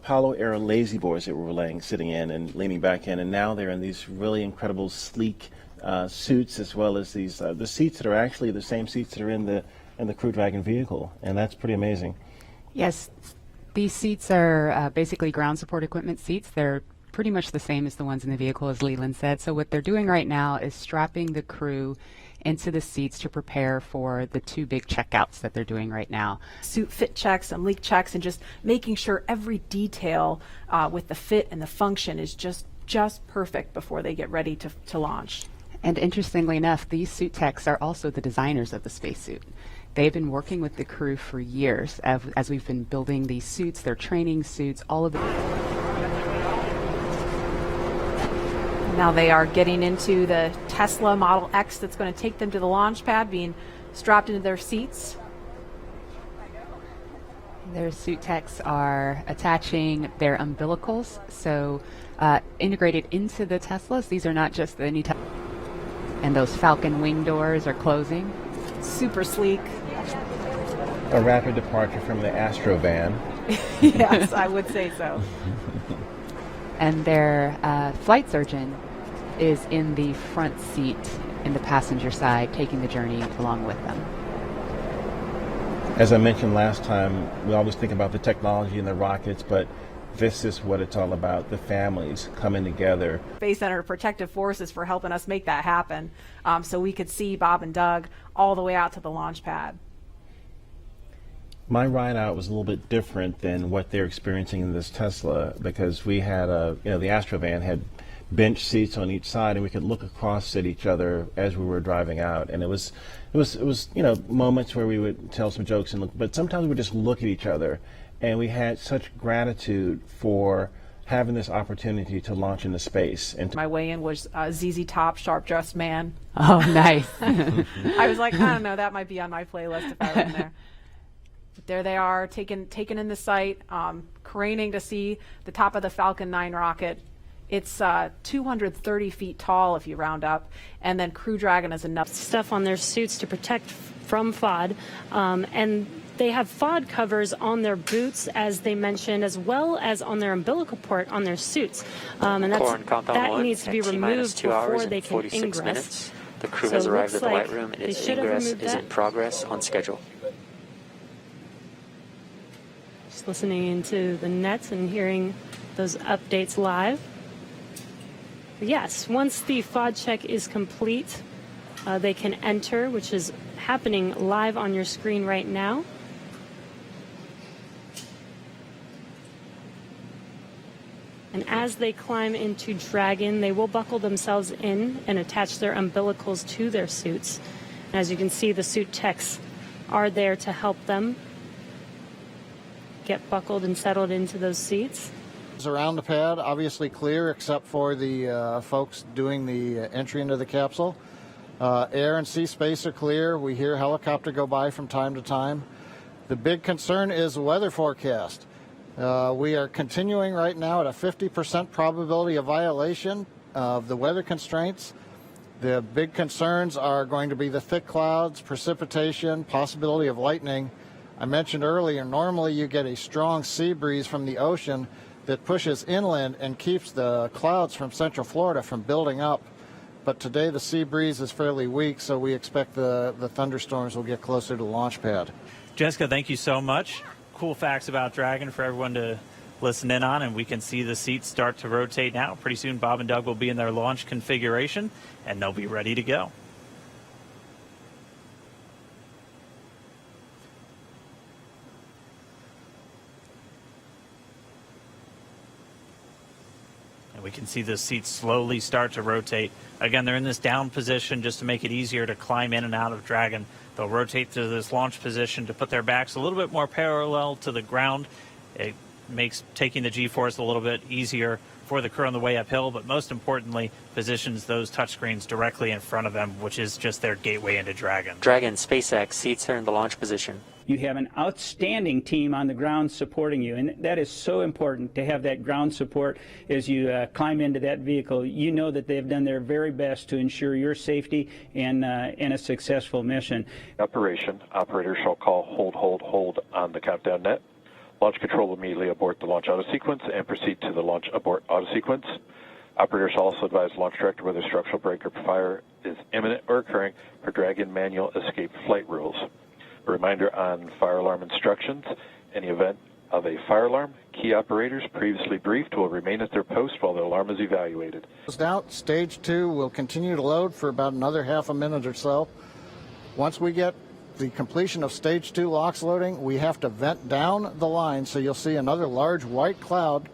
Apollo era lazy boys that we were sitting in and leaning back in, and now they're in these really incredible sleek suits, as well as these the seats that are actually the same seats that are in the CrewDragon vehicle, and that's pretty amazing. Yes, these seats are basically ground support equipment seats. They're pretty much the same as the ones in the vehicle, as Leland said. So what they're doing right now is strapping the crew into the seats to prepare for the 2 big checkouts that they're doing right now. Suit fit checks and leak checks, and just making sure every detail with the fit and the function is just perfect before they get ready to launch. And interestingly enough, these suit techs are also the designers of the spacesuit. They've been working with the crew for years as we've been building these suits, their training suits, all of the... Now they are getting into the Tesla Model X that's going to take them to the launch pad, being strapped into their seats. Their suit techs are attaching their umbilicals, so integrated into the Teslas. These are not just the new and those Falcon wing doors are closing. Super sleek. A rapid departure from the Astro van. Yes, I would say so. And their flight surgeon is in the front seat in the passenger side, taking the journey along with them. As I mentioned last time, we always think about the technology and the rockets, but this is what it's all about, the families coming together. Space Center Protective Forces for helping us make that happen, so we could see Bob and Doug all the way out to the launch pad. My ride out was a little bit different than what they're experiencing in this Tesla, because we had the Astrovan had bench seats on each side, and we could look across at each other as we were driving out, and it was moments where we would tell some jokes and look, but sometimes we would just look at each other, and we had such gratitude for having this opportunity to launch into space. And my way-in was ZZ Top, sharp-dressed man. Oh, nice. I was like, I don't know, that might be on my playlist if I were in there. But there they are, taken in the sight, craning to see the top of the Falcon 9 rocket. It's 230 feet tall if you round up, and then CrewDragon is enough stuff on their suits to protect from FOD, and they have FOD covers on their boots, as they mentioned, as well as on their umbilical port on their suits, and that needs to be removed before they can ingress. Minutes. The crew has arrived at the light room, and its ingress is in progress on schedule. Just listening into the nets and hearing those updates live. But yes, once the FOD check is complete, they can enter, which is happening live on your screen right now. And as they climb into Dragon, they will buckle themselves in and attach their umbilicals to their suits. And as you can see, the suit techs are there to help them get buckled and settled into those seats. Around the pad, obviously clear except for the folks doing the entry into the capsule. Air and sea space are clear. We hear helicopter go by from time to time. The big concern is the weather forecast. We are continuing right now at a 50% probability of violation of the weather constraints. The big concerns are going to be the thick clouds, precipitation, possibility of lightning. I mentioned earlier, normally you get a strong sea breeze from the ocean that pushes inland and keeps the clouds from Central Florida from building up. But today the sea breeze is fairly weak, so we expect the thunderstorms will get closer to the launch pad. Jessica, thank you so much. Cool facts about Dragon for everyone to listen in on, and we can see the seats start to rotate now. Pretty soon Bob and Doug will be in their launch configuration, and they'll be ready to go. And we can see the seats slowly start to rotate. Again, they're in this down position just to make it easier to climb in and out of Dragon. They'll rotate to this launch position to put their backs a little bit more parallel to the ground. It makes taking the G-force a little bit easier for the crew on the way uphill, but most importantly, positions those touchscreens directly in front of them, which is just their gateway into Dragon. Dragon SpaceX seats are in the launch position. You have an outstanding team on the ground supporting you, and that is so important to have that ground support as you climb into that vehicle. You know that they've done their very best to ensure your safety and a successful mission. Operation. Operator shall call hold on the countdown net. Launch control will immediately abort the launch auto sequence and proceed to the launch abort auto sequence. Operators also advise launch director whether structural break or fire is imminent or occurring for Dragon manual escape flight rules. A reminder on fire alarm instructions. In the event of a fire alarm, key operators previously briefed will remain at their post while the alarm is evaluated. Out. Stage 2 will continue to load for about another half a minute or so. Once we get the completion of Stage 2 LOX loading, we have to vent down the line, so you'll see another large white cloud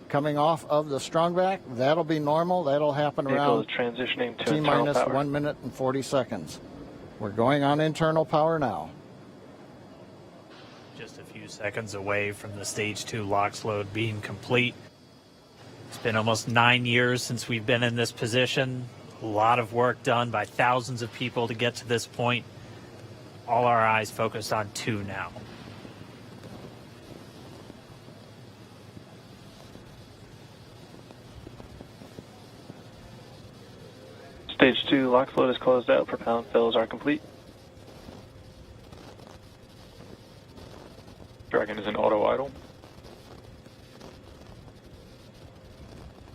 coming off of the strongback. That'll be normal. That'll happen around transitioning to T-minus 1 minute and 40 seconds. We're going on internal power now. Just a few seconds away from the Stage 2 LOX load being complete. It's been almost 9 years since we've been in this position. A lot of work done by thousands of people to get to this point. All our eyes focused on 2 now. Stage 2 LOX load is closed out. Propellant fills are complete. Dragon is in auto idle.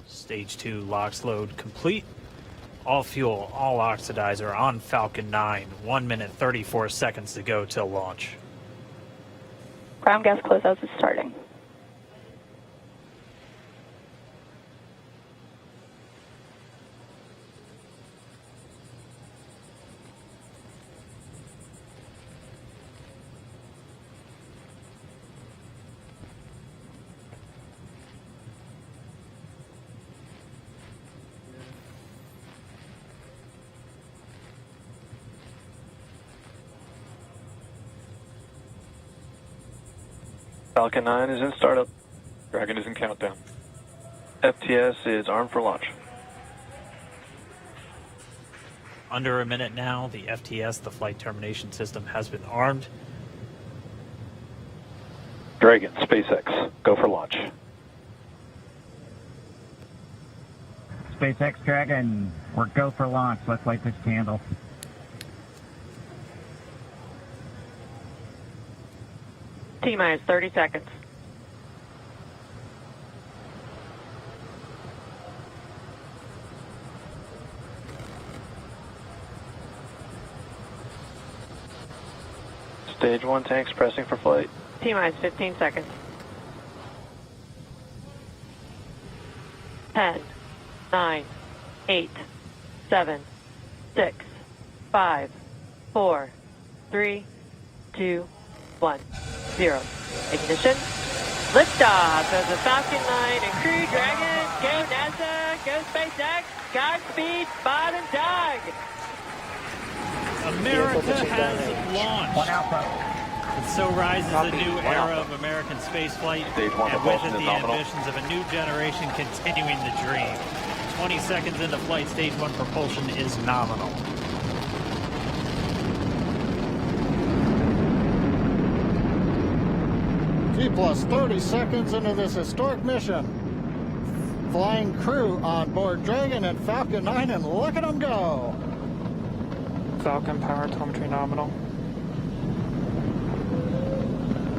Stage 2 LOX load complete. All fuel, all oxidizer on Falcon 9. 1 minute, 34 seconds to go till launch. Ground gas closeouts is starting. Falcon 9 is in startup. Dragon is in countdown. FTS is armed for launch. Under a minute now, the FTS, the flight termination system, has been armed. Dragon, SpaceX, go for launch. SpaceX-Dragon, we're go for launch. Let's light this candle. T-minus 30 seconds. Stage 1 tanks pressing for flight. T-minus 15 seconds. 10, 9, 8, 7, 6, 5, 4, 3, 2, 1, 0. Ignition. Liftoff of the Falcon 9 and CrewDragon. Go NASA, go SpaceX, Godspeed, Bob and Doug. America has launched. And so rises a new era of American spaceflight, and with it the ambitions of a new generation continuing the dream. 20 seconds into flight, Stage 1 propulsion is nominal. T plus 30 seconds into this historic mission. Flying crew on board Dragon and Falcon 9, and look at them go. Falcon power telemetry nominal.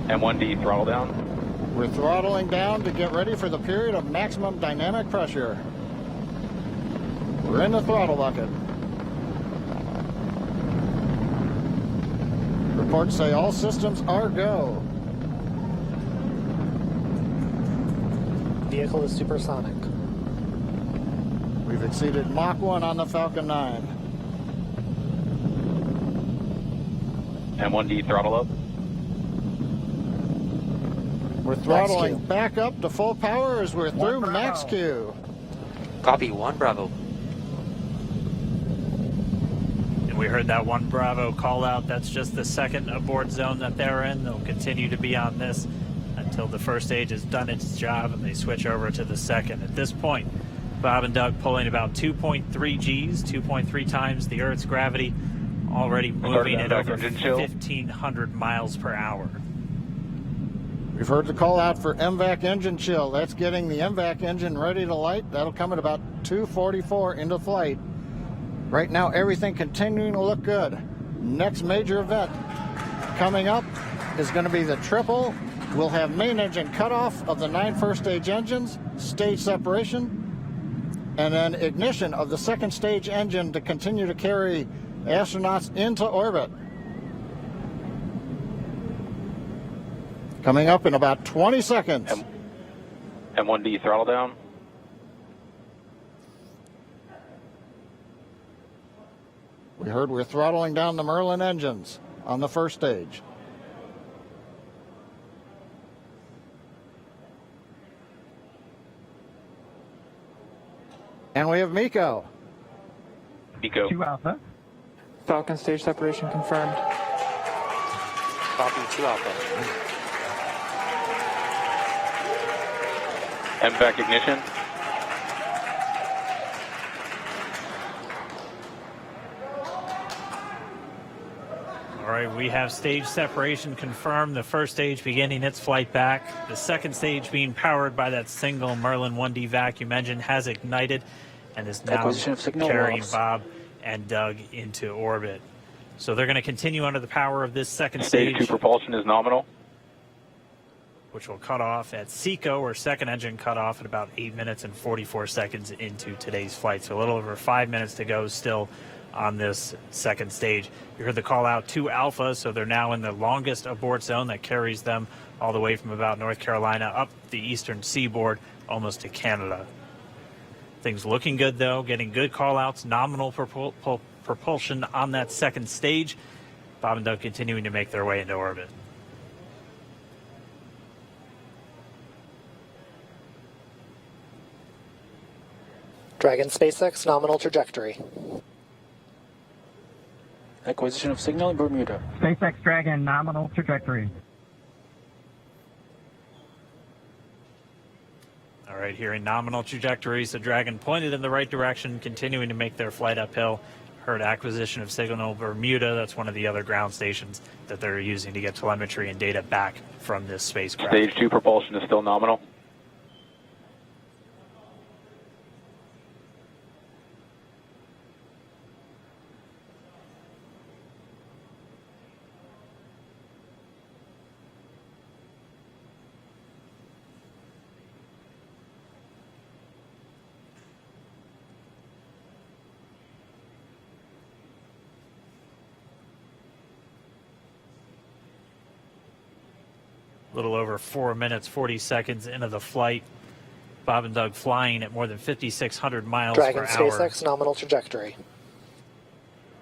M1D throttle down. We're throttling down to get ready for the period of maximum dynamic pressure. We're in the throttle bucket. Reports say all systems are go. Vehicle is supersonic. We've exceeded Mach 1 on the Falcon 9. M1D throttle up. We're throttling back up to full power as we're through max Q. Copy, 1 Bravo. And we heard that 1 Bravo call out. That's just the second abort zone that they're in. They'll continue to be on this until the first stage has done its job and they switch over to the second. At this point, Bob and Doug pulling about 2.3 Gs, 2.3 times the Earth's gravity, already moving at over 1,500 miles per hour. We've heard the call out for MVAC engine chill. That's getting the MVAC engine ready to light. That'll come at about 2:44 into flight. Right now, everything continuing to look good. Next major event coming up is going to be the triple We'll have main engine cutoff of the 9 first stage engines, stage separation, and then ignition of the second stage engine to continue to carry astronauts into orbit. Coming up in about 20 seconds. M1D throttle down. We heard we're throttling down the Merlin engines on the first stage. And we have MECO. MECO. 2 Alpha. Falcon stage separation confirmed. Copy 2 Alpha. MVAC ignition. All right, we have stage separation confirmed. The first stage beginning its flight back. The second stage being powered by that single Merlin 1D vacuum engine has ignited and is now Acquisition of signal carrying loss. Bob and Doug into orbit. So they're going to continue under the power of this second Stage stage, 2 propulsion is nominal. which will cut off at SECO, or second engine cut off, at about 8 minutes and 44 seconds into today's flight. So a little over 5 minutes to go still on this second stage. You heard the call out to Alpha, so they're now in the longest abort zone that carries them all the way from about North Carolina up the eastern seaboard almost to Canada. Things looking good, though, getting good call outs, nominal propulsion on that second stage. Bob and Doug continuing to make their way into orbit. Dragon SpaceX nominal trajectory. Acquisition of signal in Bermuda. SpaceX-Dragon nominal trajectory. All right, hearing nominal trajectories, the Dragon pointed in the right direction, continuing to make their flight uphill. Heard acquisition of signal Bermuda. That's one of the other ground stations that they're using to get telemetry and data back from this spacecraft. Stage 2 propulsion is still nominal. A little over 4 minutes, 40 seconds into the flight. Bob and Doug flying at more than 5,600 miles Dragon per hour. SpaceX nominal trajectory.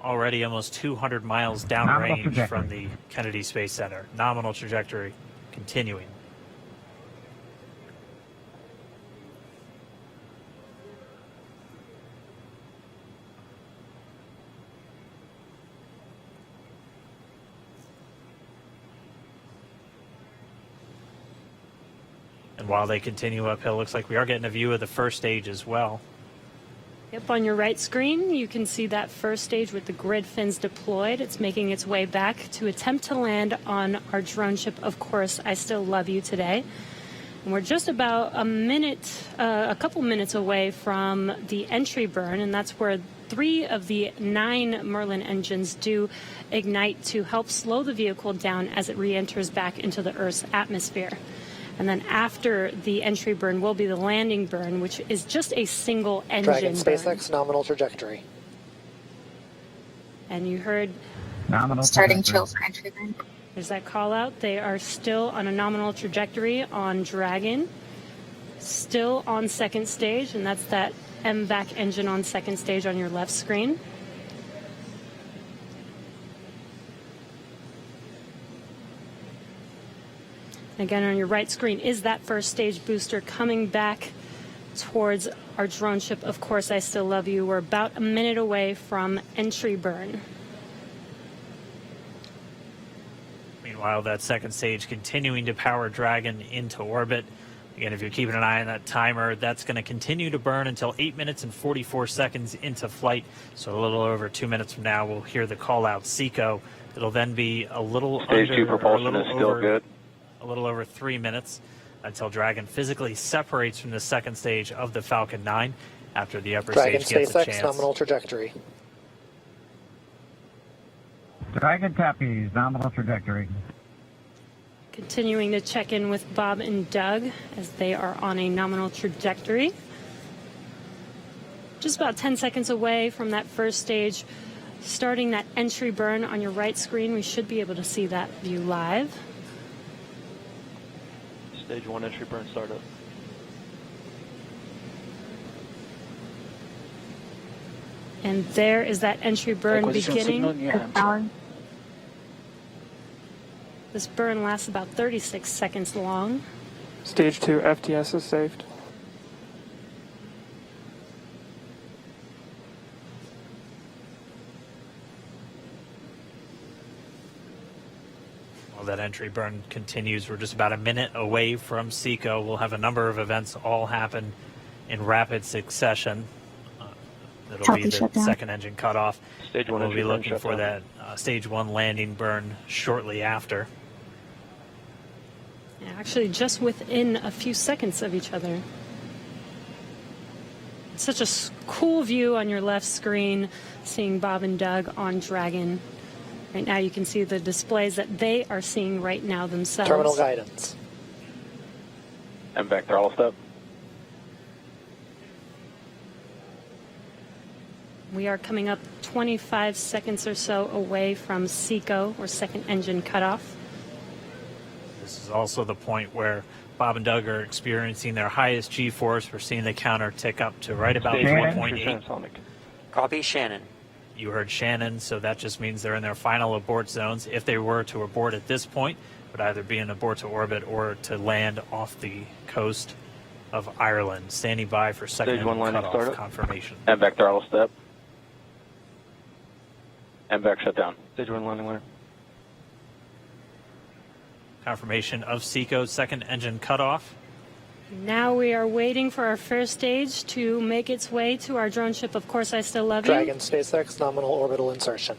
Already almost 200 miles downrange from the Kennedy Space Center. Nominal trajectory continuing. And while they continue uphill, looks like we are getting a view of the first stage as well. Yep, on your right screen, you can see that first stage with the grid fins deployed. It's making its way back to attempt to land on our drone ship, Of Course, I Still Love You today. And we're just about a couple minutes away from the entry burn, and that's where 3 of the 9 Merlin engines do ignite to help slow the vehicle down as it re-enters back into the Earth's atmosphere. And then after the entry burn will be the landing burn, which is just a single engine Dragon burn. SpaceX nominal trajectory. And you heard Nominal Starting trajectory. chill for entry burn. there's that call out. They are still on a nominal trajectory on Dragon, still on second stage, and that's that MVAC engine on second stage on your left screen. Again, on your right screen is that first stage booster coming back towards our drone ship, Of Course, I Still Love You. We're about a minute away from entry burn. Meanwhile, that second stage continuing to power Dragon into orbit. Again, if you're keeping an eye on that timer, that's going to continue to burn until 8 minutes and 44 seconds into flight. So a little over 2 minutes from now, we'll hear the call out SECO. It'll then be a little Stage 2 propulsion is still good. A little over 3 minutes until Dragon physically separates from the second stage of the Falcon 9 after the upper Dragon stage gets a SpaceX chance. nominal trajectory. Dragon copies nominal trajectory. Continuing to check in with Bob and Doug as they are on a nominal trajectory. Just about 10 seconds away from that first stage, starting that entry burn on your right screen. We should be able to see that view live. Stage 1 entry burn startup. And there is that entry burn beginning. This burn lasts about 36 seconds long. Stage 2 FTS is saved. While that entry burn continues, we're just about a minute away from SECO. We'll have a number of events all happen in rapid succession. It'll be the second engine cutoff. Stage 1 we'll entry be burn looking for that stage 1 landing burn shortly after. Yeah, actually, just within a few seconds of each other. It's such a cool view on your left screen, seeing Bob and Doug on Dragon. Right now you can see the displays that they are seeing right now themselves. Terminal guidance. And back throttle step. We are coming up 25 seconds or so away from SECO, or second engine cutoff. This is also the point where Bob and Doug are experiencing their highest G-force. We're seeing the counter tick up to right about 1.8. Copy, Shannon. You heard Shannon, so that just means they're in their final abort zones. If they were to abort at this point, it would either be an abort to orbit or to land off the coast of Ireland. Standing by for second engine cutoff confirmation. And back throttle step. And back shutdown. Stage 1 landing line. Confirmation of SECO's second engine cutoff. Now we are waiting for our first stage to make its way to our drone ship. Of course, I still love you. Dragon SpaceX nominal orbital insertion.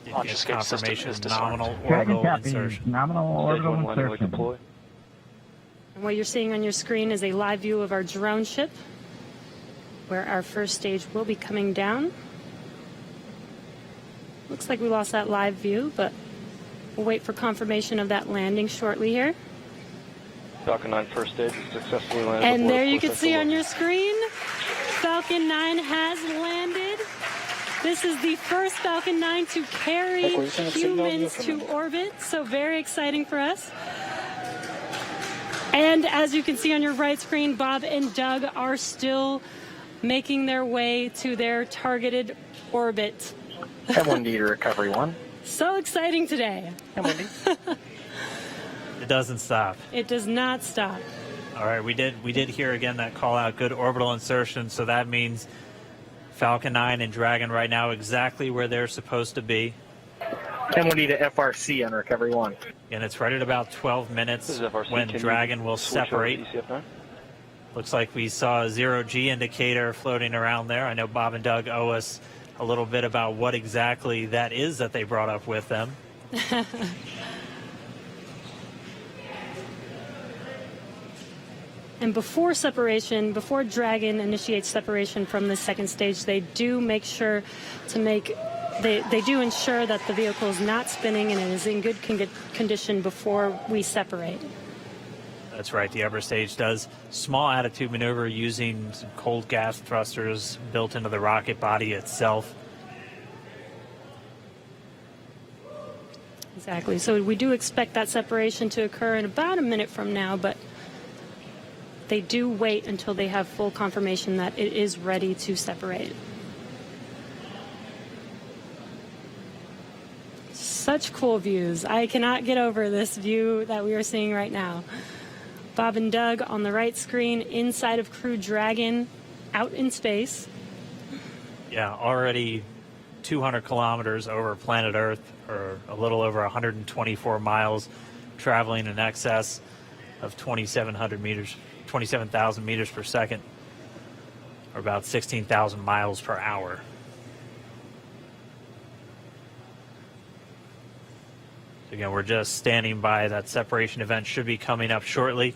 Did get confirmation nominal Dragon orbital copy. insertion. Nominal orbital insertion. And what you're seeing on your screen is a live view of our drone ship, where our first stage will be coming down. Looks like we lost that live view, but we'll wait for confirmation of that landing shortly here. Falcon9 first stage successfully landed. And there you can see on your screen, Falcon9 has landed. This is the first Falcon9 to carry humans to orbit, so very exciting for us. And as you can see on your right screen, Bob and Doug are still making their way to their targeted orbit. M1D to recovery 1. So exciting today. M1D. It doesn't stop. It does not stop. All right, we did hear again that call out, good orbital insertion, so that means Falcon 9 and Dragon right now exactly where they're supposed to be. M1D to FRC on recovery 1. And it's right at about 12 minutes when Dragon will separate. Looks like we saw a 0G indicator floating around there. I know Bob and Doug owe us a little bit about what exactly that is that they brought up with them. And before separation, before Dragon initiates separation from the second stage, they do make sure to they do ensure that the vehicle is not spinning and it is in good condition before we separate. That's right. The upper stage does small attitude maneuver using some cold gas thrusters built into the rocket body itself. Exactly. So we do expect that separation to occur in about a minute from now, but they do wait until they have full confirmation that it is ready to separate. Such cool views. I cannot get over this view that we are seeing right now. Bob and Doug on the right screen inside of CrewDragon out in space. Yeah, already 200 kilometers over planet Earth, or a little over 124 miles, traveling in excess of 2,700 meters, 27,000 meters per second, or about 16,000 miles per hour. Again, we're just standing by. That separation event should be coming up shortly.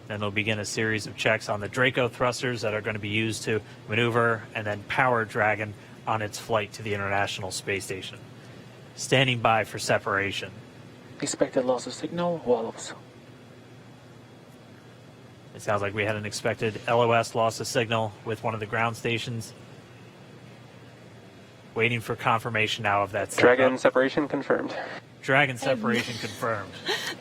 Then they'll begin a series of checks on the Draco thrusters that are going to be used to maneuver and then power Dragon on its flight to the International Space Station. Standing by for separation. Expected loss of signal, wallows. It sounds like we had an expected LOS, loss of signal, with one of the ground stations. Waiting for confirmation now of that setup. Dragon separation confirmed. Dragon separation confirmed.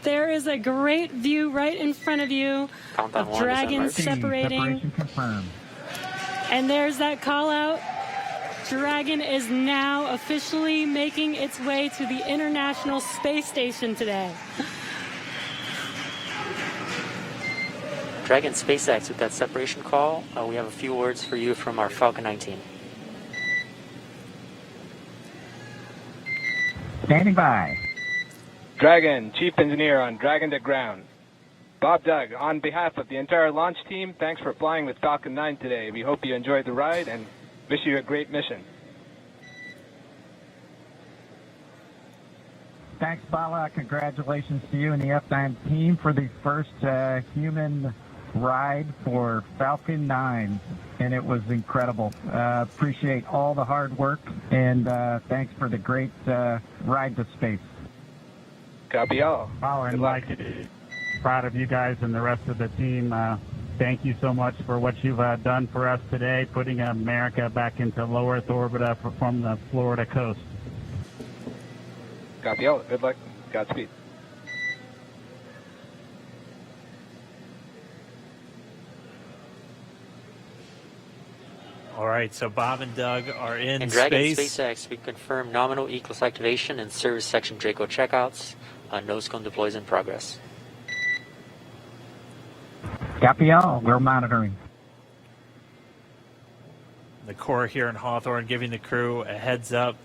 There is a great view right in front of you Countdown of one, Dragon December. separating. Separation confirmed. And there's that call out. Dragon is now officially making its way to the International Space Station today. Dragon SpaceX with that separation call. We have a few words for you from our Falcon9 team. Standing by. Dragon, Chief Engineer on Dragon to Ground. Bob Doug, on behalf of the entire launch team, thanks for flying with Falcon9 today. We hope you enjoyed the ride and wish you a great mission. Thanks, Bala. Congratulations to you and the F9 team for the first human ride for Falcon 9, and it was incredible. Appreciate all the hard work, and thanks for the great ride to space. Copy all. And like, proud of you guys and the rest of the team. Thank you so much for what you've done for us today, putting America back into low Earth orbit from the Florida coast. Copy all. Good luck. Godspeed. All right, so Bob and Doug are in And Dragon space. SpaceX, we confirm nominal ECLS activation and service section Draco checkouts. Nose cone deploys in progress. Copy all. We're monitoring. The Corps here in Hawthorne giving the crew a heads up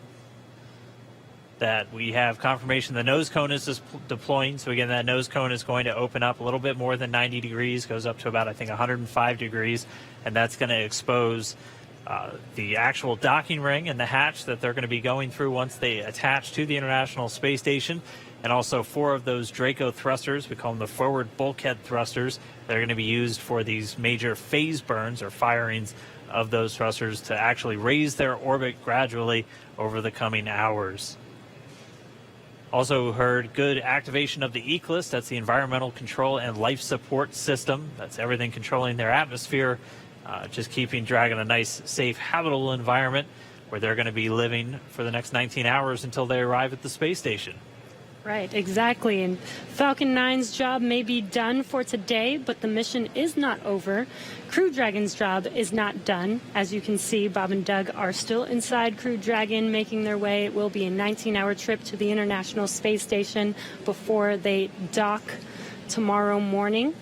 that we have confirmation the nose cone is deploying. So again, that nose cone is going to open up a little bit more than 90 degrees, goes up to about, I think, 105 degrees, and that's going to expose the actual docking ring and the hatch that they're going to be going through once they attach to the International Space Station, and also 4 of those Draco thrusters, we call them the forward bulkhead thrusters, that are going to be used for these major phase burns or firings of those thrusters to actually raise their orbit gradually over the coming hours. Also heard good activation of the ECLS, that's the Environmental Control and Life Support System. That's everything controlling their atmosphere, just keeping Dragon a nice, safe, habitable environment where they're going to be living for the next 19 hours until they arrive at the space station. Right, exactly. And Falcon 9's job may be done for today, but the mission is not over. CrewDragon's job is not done. As you can see, Bob and Doug are still inside CrewDragon, making their way. It will be a 19-hour trip to the International Space Station before they dock tomorrow morning.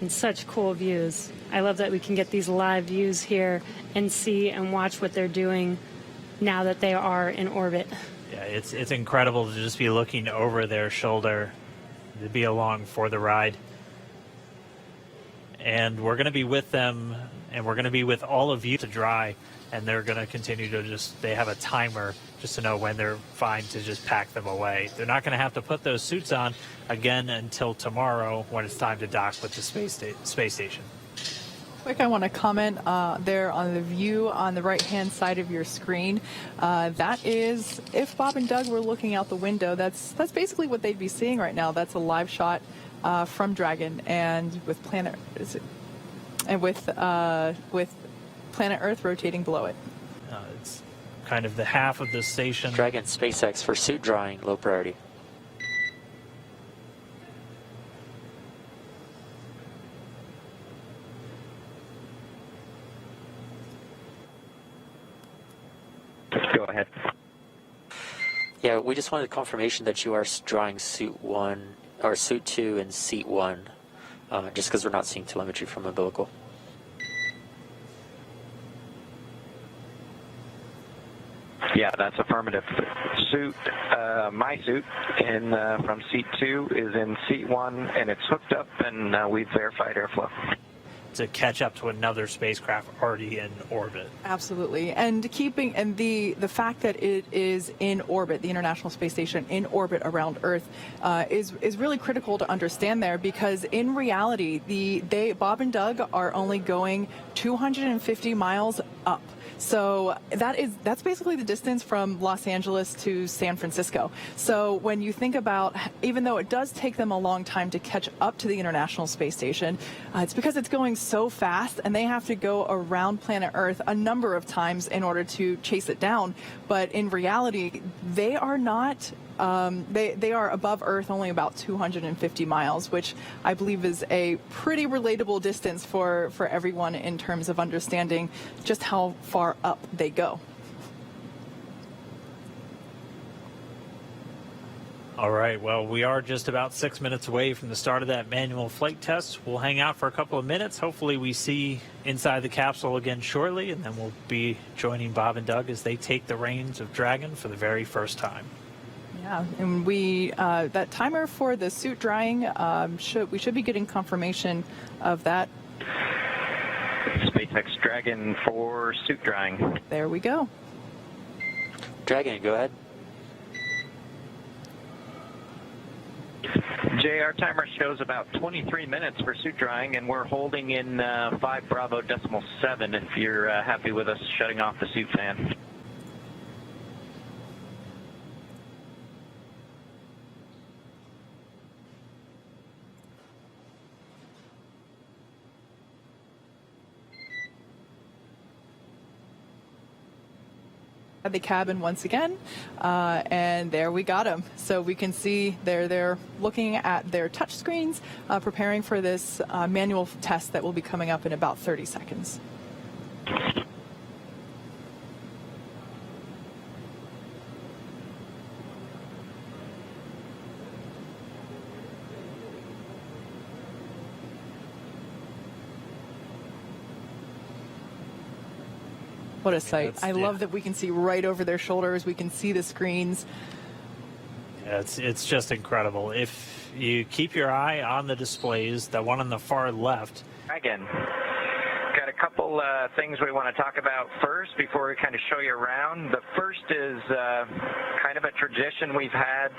And such cool views. I love that we can get these live views here and see and watch what they're doing now that they are in orbit. Yeah, it's incredible to just be looking over their shoulder, to be along for the ride. And we're going to be with them, and we're going to be with all of you to dry, and they're going to continue to they have a timer just to know when they're fine to just pack them away. They're not going to have to put those suits on again until tomorrow when it's time to dock with the space station. Quick, I want to comment there on the view on the right-hand side of your screen. That is, if Bob and Doug were looking out the window, that's basically what they'd be seeing right now. That's a live shot from Dragon, and with Planet Earth rotating below it. It's kind of the half of the station. Dragon SpaceX for suit drying, low priority. Go ahead. Yeah, we just wanted confirmation that you are drawing suit 1 or suit 2 and seat 1, just because we're not seeing telemetry from umbilical. Yeah, that's affirmative. Suit, my suit from seat 2 is in seat 1, and it's hooked up, and we've verified airflow. To catch up to another spacecraft already in orbit. Absolutely, and the fact that it is in orbit, the International Space Station in orbit around Earth, is really critical to understand there, because in reality, Bob and Doug are only going 250 miles up. So that's basically the distance from Los Angeles to San Francisco. So when you think about, even though it does take them a long time to catch up to the International Space Station, it's because it's going so fast, and they have to go around planet Earth a number of times in order to chase it down. But in reality, they are not. They are above Earth only about 250 miles, which I believe is a pretty relatable distance for everyone in terms of understanding just how far up they go. All right, well, we are just about 6 minutes away from the start of that manual flight test. We'll hang out for a couple of minutes. Hopefully we see inside the capsule again shortly, and then we'll be joining Bob and Doug as they take the reins of Dragon for the very first time. Yeah, and that timer for the suit drying, we should be getting confirmation of that. SpaceX Dragon for suit drying. There we go. Dragon, go ahead. Jay, our timer shows about 23 minutes for suit drying, and we're holding in 5 Bravo decimal 7 if you're happy with us shutting off the suit fan. The cabin once again, and there we got them. So we can see they're looking at their touch screens, preparing for this manual test that will be coming up in about 30 seconds. What a sight. I love that we can see right over their shoulders. We can see the screens. Yeah, it's just incredible. If you keep your eye on the displays, the one on the far left. Again, got a couple things we want to talk about first before we kind of show you around. The first is kind of a tradition we've had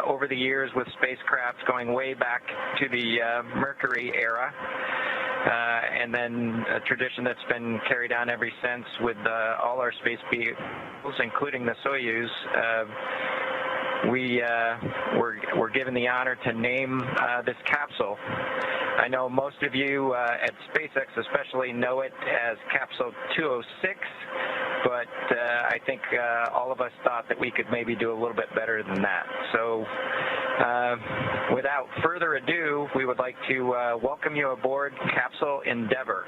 over the years with spacecraft going way back to the Mercury era. And then a tradition that's been carried on ever since with all our space vehicles, including the Soyuz. We're given the honor to name this capsule. I know most of you at SpaceX especially know it as Capsule 206, but I think all of us thought that we could maybe do a little bit better than that. So without further ado, we would like to welcome you aboard Capsule Endeavour.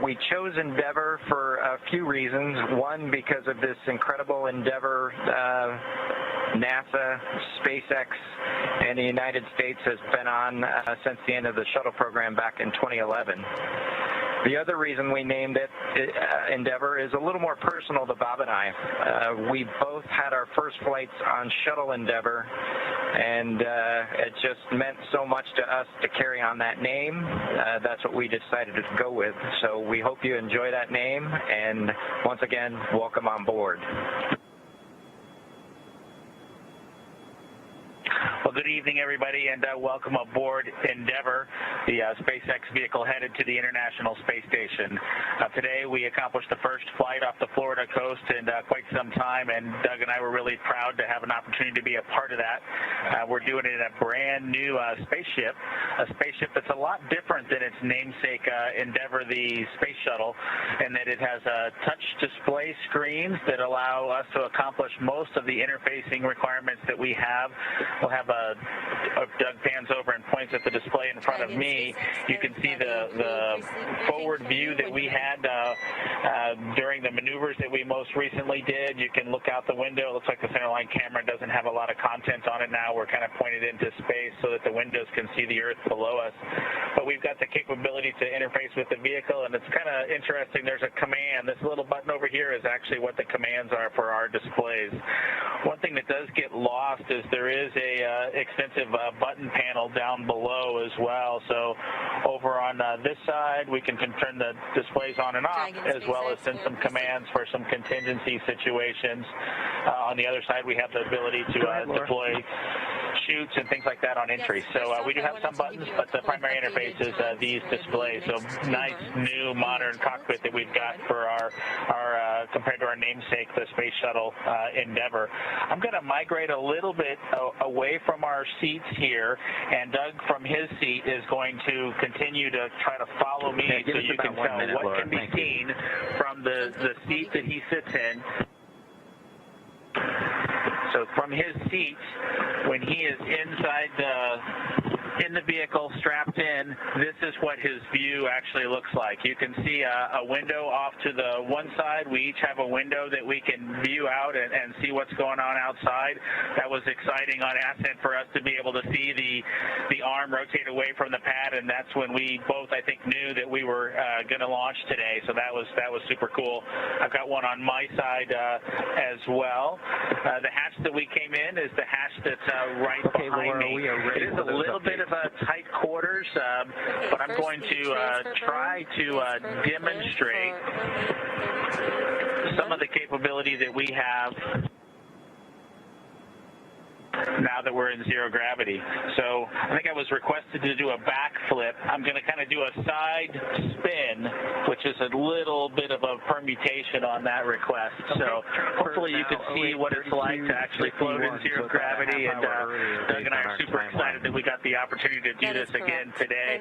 We chose Endeavour for a few reasons. One, because of this incredible endeavor NASA, SpaceX, and the United States has been on since the end of the shuttle program back in 2011. The other reason we named it Endeavour is a little more personal to Bob and I. We both had our first flights on Shuttle Endeavour, and it just meant so much to us to carry on that name. That's what we decided to go with. So we hope you enjoy that name, and once again, welcome on board. Well, good evening, everybody, and welcome aboard Endeavour, the SpaceX vehicle headed to the International Space Station. Today, we accomplished the first flight off the Florida coast in quite some time, and Doug and I were really proud to have an opportunity to be a part of that. We're doing it in a brand new spaceship, a spaceship that's a lot different than its namesake Endeavour, the space shuttle, in that it has touch display screens that allow us to accomplish most of the interfacing requirements that we have. We'll have Doug pans over and points at the display in front of me. You can see the forward view that we had during the maneuvers that we most recently did. You can look out the window. It looks like the centerline camera doesn't have a lot of content on it now. We're kind of pointed into space so that the windows can see the Earth below us. But we've got the capability to interface with the vehicle, and it's kind of interesting. There's a command. This little button over here is actually what the commands are for our displays. One thing that does get lost is there is a extensive button panel down below as well. So over on this side, we can turn the displays on and off, as well as send some commands for some contingency situations. On the other side, we have the ability to deploy parachutes and things like that on entry. So we do have some buttons, but the primary interface is these displays. So nice, new, modern cockpit that we've got for our compared to our namesake, the Space Shuttle Endeavour. I'm going to migrate a little bit away from our seats here, and Doug from his seat is going to continue to try to follow me so you can tell what can be seen from the seat that he sits in. So from his seat, when he is inside in the vehicle, strapped in, this is what his view actually looks like. You can see a window off to the one side. We each have a window that we can view out and see what's going on outside. That was exciting on ascent for us to be able to see the arm rotate away from the pad, and that's when we both, I think, knew that we were going to launch today. So that was super cool. I've got one on my side as well. The hatch that we came in is the hatch that's right behind me. It is a little bit of a tight quarters, but I'm going to try to demonstrate some of the capability that we have now that we're in zero gravity. So I think I was requested to do a backflip. I'm going to kind of do a side spin, which is a little bit of a permutation on that request. So hopefully you can see what it's like to actually float in zero gravity. And Doug and I are super excited that we got the opportunity to do this again today,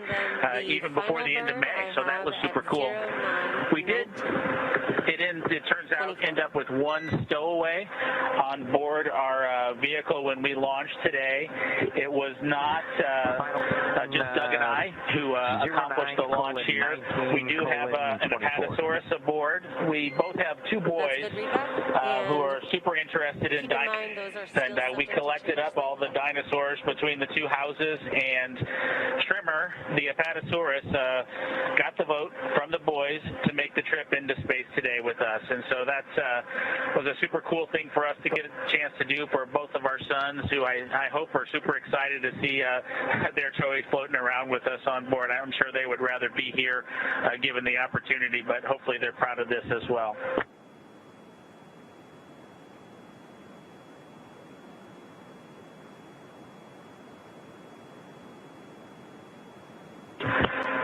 even before the end of May. So that was super cool. We did. It turns out end up with one stowaway on board our vehicle when we launched today. It was not just Doug and I who accomplished the launch here. We do have an Apatosaurus aboard. We both have two boys who are super interested in dinosaurs, and we collected up all the dinosaurs between the two houses, and Trimmer, the Apatosaurus, got the vote from the boys to make the trip into space today with us. And so that was a super cool thing for us to get a chance to do for both of our sons, who I hope are super excited to see their toys floating around with us on board. I'm sure they would rather be here given the opportunity, but hopefully they're proud of this as well.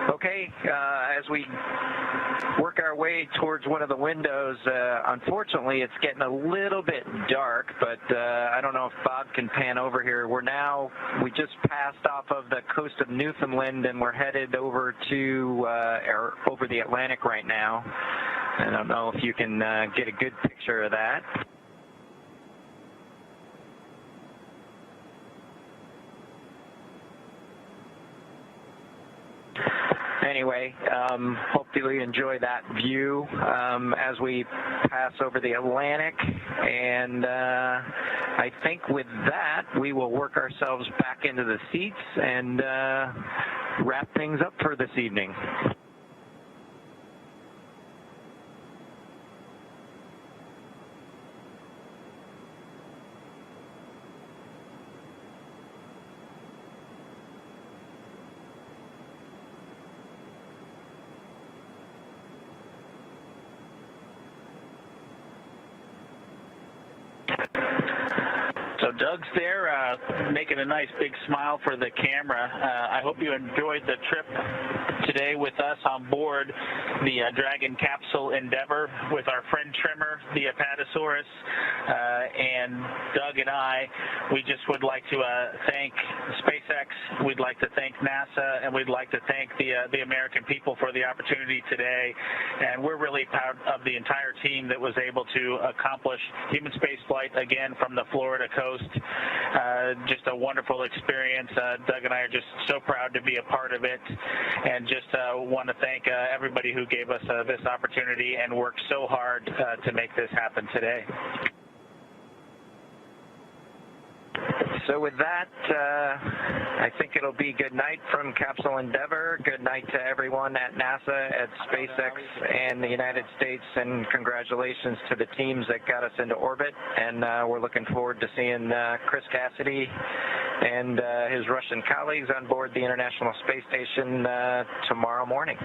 Okay, as we work our way towards one of the windows, unfortunately it's getting a little bit dark, but I don't know if Bob can pan over here. We just passed off of the coast of Newfoundland, and we're headed over to over the Atlantic right now. I don't know if you can get a good picture of that. Anyway, hopefully you enjoy that view as we pass over the Atlantic, and I think with that we will work ourselves back into the seats and wrap things up for this evening. So Doug's there making a nice big smile for the camera. I hope you enjoyed the trip today with us on board the Dragon capsule Endeavour with our friend Trimmer, the Apatosaurus, and Doug and I. We just would like to thank SpaceX, we'd like to thank NASA, and we'd like to thank the American people for the opportunity today. And we're really proud of the entire team that was able to accomplish human spaceflight again from the Florida coast. Just a wonderful experience. Doug and I are just so proud to be a part of it, and just want to thank everybody who gave us this opportunity and worked so hard to make this happen today. So with that, I think it'll be good night from Capsule Endeavour. Good night to everyone at NASA, at SpaceX, and the United States, and congratulations to the teams that got us into orbit. And we're looking forward to seeing Chris Cassidy and his Russian colleagues on board the International Space Station tomorrow morning.